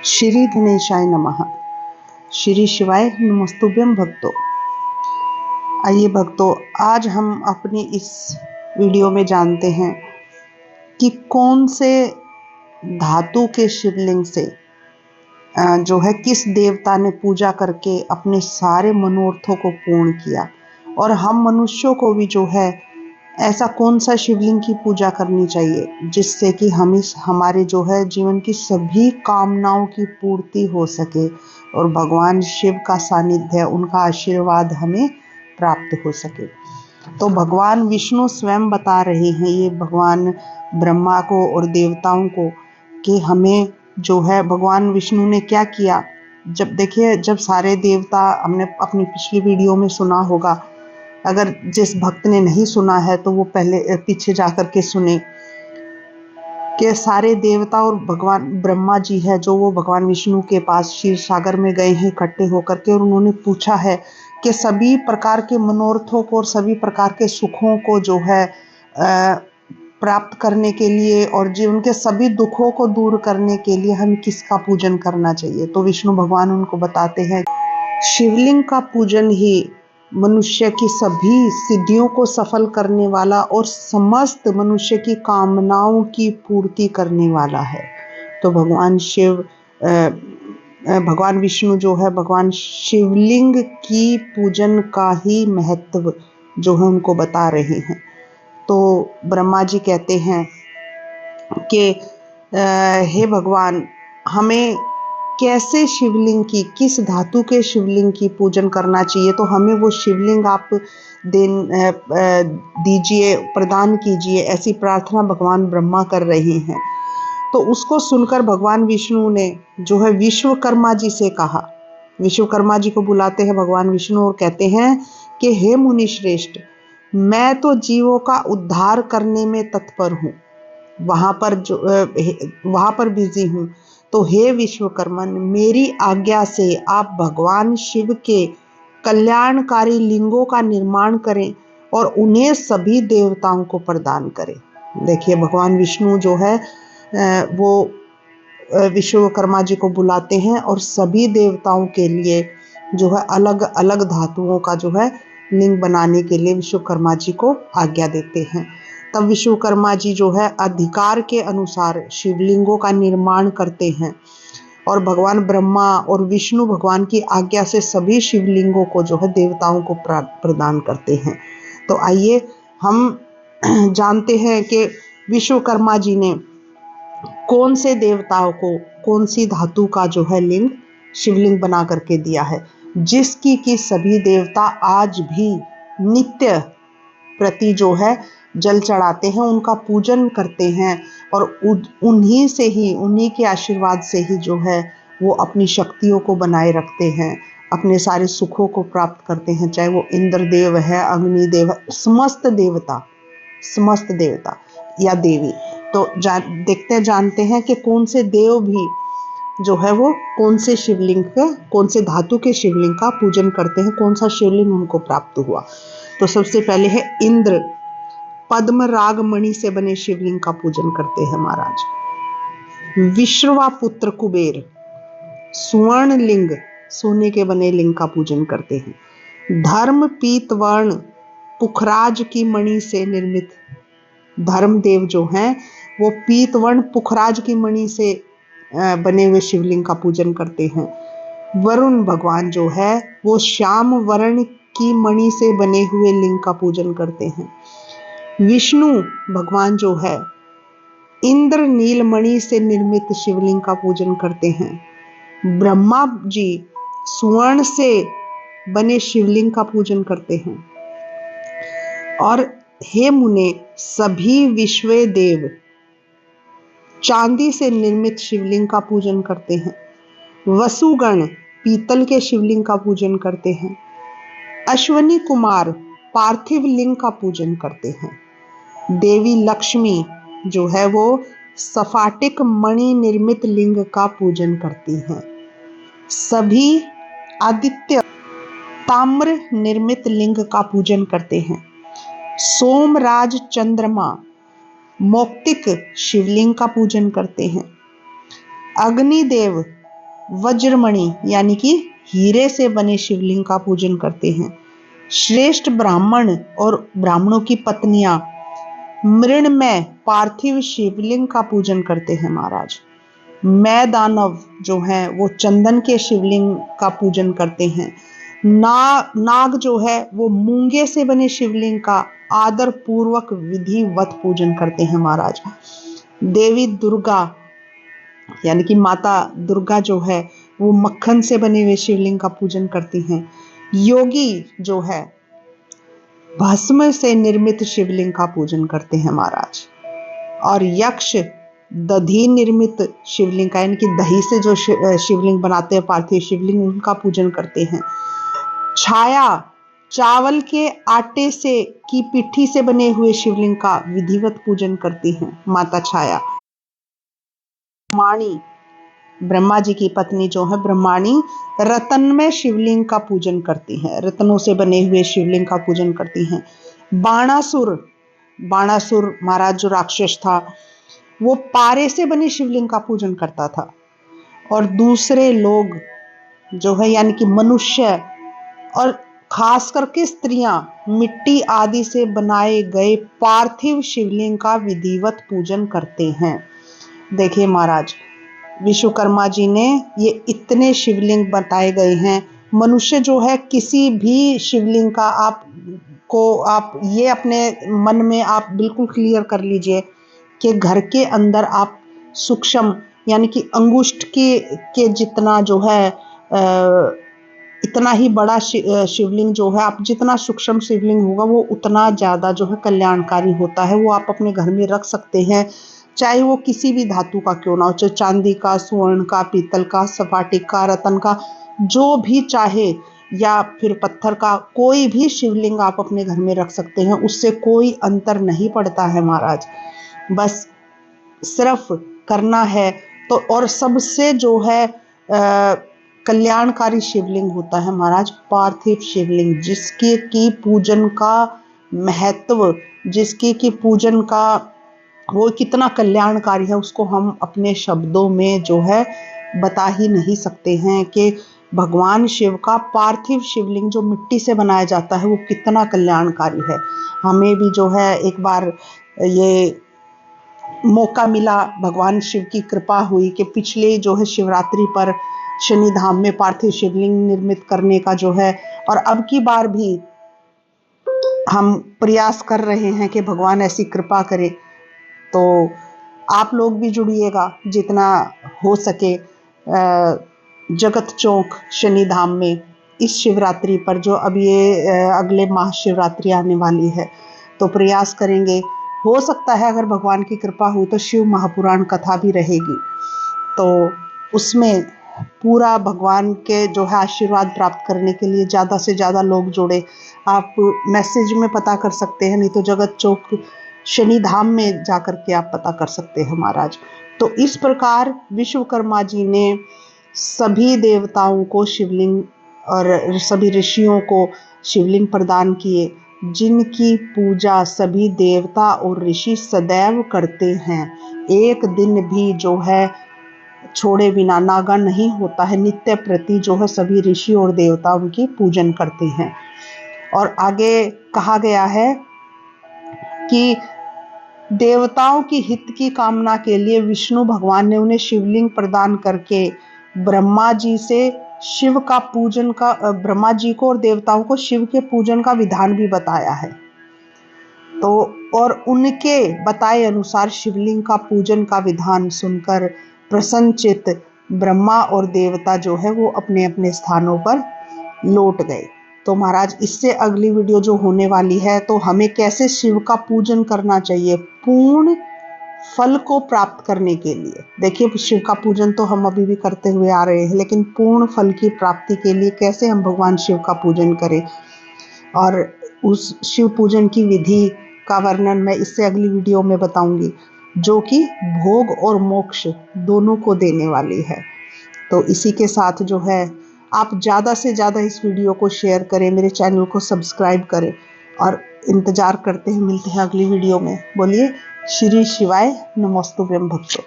श्री गणेशाय नमः। श्री शिवाय नमस्तुभ्यं भक्तों। आइए भक्तों, आज हम अपनी इस वीडियो में जानते हैं कि कौन से धातु के शिवलिंग से जो है किस देवता ने पूजा करके अपने सारे मनोरथों को पूर्ण किया, और हम मनुष्यों को भी जो है ऐसा कौन सा शिवलिंग की पूजा करनी चाहिए जिससे कि हमारे जो है जीवन की सभी कामनाओं की पूर्ति हो सके और भगवान शिव का सानिध्य, उनका आशीर्वाद हमें प्राप्त हो सके। तो भगवान विष्णु स्वयं बता रहे हैं ये भगवान ब्रह्मा को और देवताओं को कि हमें जो है भगवान विष्णु ने क्या किया। जब देखिए, जब सारे देवता, हमने अपनी पिछली वीडियो में सुना होगा, अगर जिस भक्त ने नहीं सुना है तो वो पहले पीछे जाकर के सुने कि सारे देवता और भगवान ब्रह्मा जी है जो वो भगवान विष्णु के पास क्षीर सागर में गए हैं इकट्ठे होकर के, और उन्होंने पूछा है कि सभी प्रकार के मनोरथों को और सभी प्रकार के सुखों को जो है प्राप्त करने के लिए और जीवन के सभी दुखों को दूर करने के लिए हमें किसका पूजन करना चाहिए। तो विष्णु भगवान उनको बताते हैं शिवलिंग का पूजन ही मनुष्य की सभी सिद्धियों को सफल करने वाला और समस्त मनुष्य की कामनाओं की पूर्ति करने वाला है। तो भगवान शिव भगवान विष्णु जो है भगवान शिवलिंग की पूजन का ही महत्व जो है उनको बता रहे हैं। तो ब्रह्मा जी कहते हैं कि हे भगवान, हमें कैसे शिवलिंग की, किस धातु के शिवलिंग की पूजन करना चाहिए, तो हमें वो शिवलिंग आप दीजिए, प्रदान कीजिए, ऐसी प्रार्थना भगवान ब्रह्मा कर रहे हैं। तो उसको सुनकर भगवान विष्णु ने जो है विश्वकर्मा जी से कहा। विश्वकर्मा जी को बुलाते हैं भगवान विष्णु और कहते हैं कि हे मुनि श्रेष्ठ, मैं तो जीवों का उद्धार करने में तत्पर हूँ, वहां पर बिजी हूँ। तो हे विश्वकर्मन, मेरी आज्ञा से आप भगवान शिव के कल्याणकारी लिंगों का निर्माण करें और उन्हें सभी देवताओं को प्रदान करें। देखिए, भगवान विष्णु जो है वो विश्वकर्मा जी को बुलाते हैं और सभी देवताओं के लिए जो है अलग अलग धातुओं का जो है लिंग बनाने के लिए विश्वकर्मा जी को आज्ञा देते हैं। तब विश्वकर्मा जी जो है अधिकार के अनुसार शिवलिंगों का निर्माण करते हैं और भगवान ब्रह्मा और विष्णु भगवान की आज्ञा से सभी शिवलिंगों को जो है देवताओं को प्रदान करते हैं। तो आइए हम जानते हैं कि विश्वकर्मा जी ने कौन से देवताओं को कौन सी धातु का जो है लिंग, शिवलिंग बना करके दिया है, जिसकी कि सभी देवता आज भी नित्य प्रति जो है जल चढ़ाते हैं, उनका पूजन करते हैं और उन्हीं से ही, उन्हीं के आशीर्वाद से ही जो है वो अपनी शक्तियों को बनाए रखते हैं, अपने सारे सुखों को प्राप्त करते हैं। चाहे वो इंद्रदेव है, अग्निदेव, समस्त देवता या देवी। तो जानते हैं कि कौन से देव भी जो है वो कौन से शिवलिंग का, कौन से धातु के शिवलिंग का पूजन करते हैं, कौन सा शिवलिंग उनको प्राप्त हुआ। तो सबसे पहले है इंद्र, पद्म राग मणि से बने शिवलिंग का पूजन करते हैं महाराज। विश्रवा पुत्र कुबेर स्वर्ण लिंग, सोने के बने लिंग का पूजन करते हैं। धर्म पीत वर्ण पुखराज की मणि से निर्मित धर्मदेव जो हैं वो पीत वर्ण पुखराज की मणि से बने हुए शिवलिंग का पूजन करते हैं। वरुण भगवान जो है वो श्याम वर्ण की मणि से बने हुए लिंग का पूजन करते हैं। विष्णु भगवान जो है इंद्र नीलमणि से निर्मित शिवलिंग का पूजन करते हैं। ब्रह्मा जी स्वर्ण से बने शिवलिंग का पूजन करते हैं। और हे मुने, सभी विश्व देव चांदी से निर्मित शिवलिंग का पूजन करते हैं। वसुगण पीतल के शिवलिंग का पूजन करते हैं। अश्वनी कुमार पार्थिव लिंग का पूजन करते हैं। देवी लक्ष्मी जो है वो स्फाटिक मणि निर्मित लिंग का पूजन करती हैं। सभी आदित्य ताम्र निर्मित लिंग का पूजन करते हैं। सोमराज चंद्रमा मौक्तिक शिवलिंग का पूजन करते हैं। अग्निदेव वज्रमणि यानी कि हीरे से बने शिवलिंग का पूजन करते हैं। श्रेष्ठ ब्राह्मण और ब्राह्मणों की पत्नियां मृण्मय पार्थिव शिवलिंग का पूजन करते हैं महाराज। मैं दानव जो हैं वो चंदन के शिवलिंग का पूजन करते हैं। नाग जो है वो मूंगे से बने शिवलिंग का आदर पूर्वक विधिवत पूजन करते हैं महाराज। देवी दुर्गा यानी कि माता दुर्गा जो है वो मक्खन से बने हुए शिवलिंग का पूजन करती हैं। योगी जो है भस्म से निर्मित शिवलिंग का पूजन करते हैं महाराज। और यक्ष दधी निर्मित शिवलिंग का यानी कि दही से जो शिवलिंग बनाते हैं पार्थिव शिवलिंग उनका पूजन करते हैं। छाया चावल के आटे से की पिट्ठी से बने हुए शिवलिंग का विधिवत पूजन करती हैं माता छाया। ब्रह्माणी ब्रह्मा जी की पत्नी जो है ब्रह्माणी रत्नमय शिवलिंग का पूजन करती हैं, रत्नों से बने हुए शिवलिंग का पूजन करती हैं। बाणासुर महाराज जो राक्षस था वो पारे से बने शिवलिंग का पूजन करता था। और दूसरे लोग जो है यानी कि मनुष्य और खास करके स्त्रियां मिट्टी आदि से बनाए गए पार्थिव शिवलिंग का विधिवत पूजन करते हैं। देखिए महाराज विश्वकर्मा जी ने ये इतने शिवलिंग बताए गए हैं। मनुष्य जो है किसी भी शिवलिंग का आप ये अपने मन में आप बिल्कुल क्लियर कर लीजिए कि घर के अंदर आप सूक्ष्म यानी कि अंगुष्ठ के जितना जो है इतना ही बड़ा शिवलिंग जो है आप जितना सूक्ष्म शिवलिंग होगा वो उतना ज़्यादा जो है कल्याणकारी होता है। वो आप अपने घर में रख सकते हैं, चाहे वो किसी भी धातु का क्यों ना हो, चाहे चांदी का, स्वर्ण का, पीतल का, स्फटिक का, रत्न का, जो भी चाहे, या फिर पत्थर का कोई भी शिवलिंग आप अपने घर में रख सकते हैं। उससे कोई अंतर नहीं पड़ता है महाराज। बस सिर्फ करना है तो। और सबसे जो है कल्याणकारी शिवलिंग होता है महाराज पार्थिव शिवलिंग, जिसके की पूजन का महत्व, जिसके की पूजन का वो कितना कल्याणकारी है उसको हम अपने शब्दों में जो है बता ही नहीं सकते हैं कि भगवान शिव का पार्थिव शिवलिंग जो मिट्टी से बनाया जाता है वो कितना कल्याणकारी है। हमें भी जो है एक बार ये मौका मिला, भगवान शिव की कृपा हुई कि पिछले जो है शिवरात्रि पर शनि धाम में पार्थिव शिवलिंग निर्मित करने का जो है, और अब की बार भी हम प्रयास कर रहे हैं कि भगवान ऐसी कृपा करे। तो आप लोग भी जुड़िएगा जितना हो सके जगत चौक शनि धाम में इस शिवरात्रि पर, जो अब ये अगले माह शिवरात्रि आने वाली है। तो प्रयास करेंगे, हो सकता है अगर भगवान की कृपा हुई तो शिव महापुराण कथा भी रहेगी, तो उसमें पूरा भगवान के जो है आशीर्वाद प्राप्त करने के लिए ज़्यादा से ज़्यादा लोग जुड़े। आप मैसेज में पता कर सकते हैं, नहीं तो जगत चौक शनि धाम में जाकर के आप पता कर सकते हैं महाराज। तो इस प्रकार विश्वकर्मा जी ने सभी देवताओं को शिवलिंग और सभी ऋषियों को शिवलिंग प्रदान किए, जिनकी पूजा सभी देवता और ऋषि सदैव करते हैं। एक दिन भी जो है छोड़े बिना नागा नहीं होता है, नित्य प्रति जो है सभी ऋषि और देवता उनकी पूजन करते हैं। और आगे कहा गया है कि देवताओं की हित की कामना के लिए विष्णु भगवान ने उन्हें शिवलिंग प्रदान करके ब्रह्मा जी से शिव का पूजन का, ब्रह्मा जी को और देवताओं को शिव के पूजन का विधान भी बताया है। तो और उनके बताए अनुसार शिवलिंग का पूजन का विधान सुनकर प्रसन्नचित्त ब्रह्मा और देवता जो है वो अपने अपने स्थानों पर लौट गए। तो महाराज इससे अगली वीडियो जो होने वाली है, तो हमें कैसे शिव का पूजन करना चाहिए पूर्ण फल को प्राप्त करने के लिए। देखिए शिव का पूजन तो हम अभी भी करते हुए आ रहे हैं, लेकिन पूर्ण फल की प्राप्ति के लिए कैसे हम भगवान शिव का पूजन करें, और उस शिव पूजन की विधि का वर्णन मैं इससे अगली वीडियो में बताऊंगी, जो कि भोग और मोक्ष दोनों को देने वाली है। तो इसी के साथ जो है आप ज़्यादा से ज़्यादा इस वीडियो को शेयर करें, मेरे चैनल को सब्सक्राइब करें, और इंतज़ार करते हैं, मिलते हैं अगली वीडियो में। बोलिए श्री शिवाय नमोस्तुभ्यं भक्तों।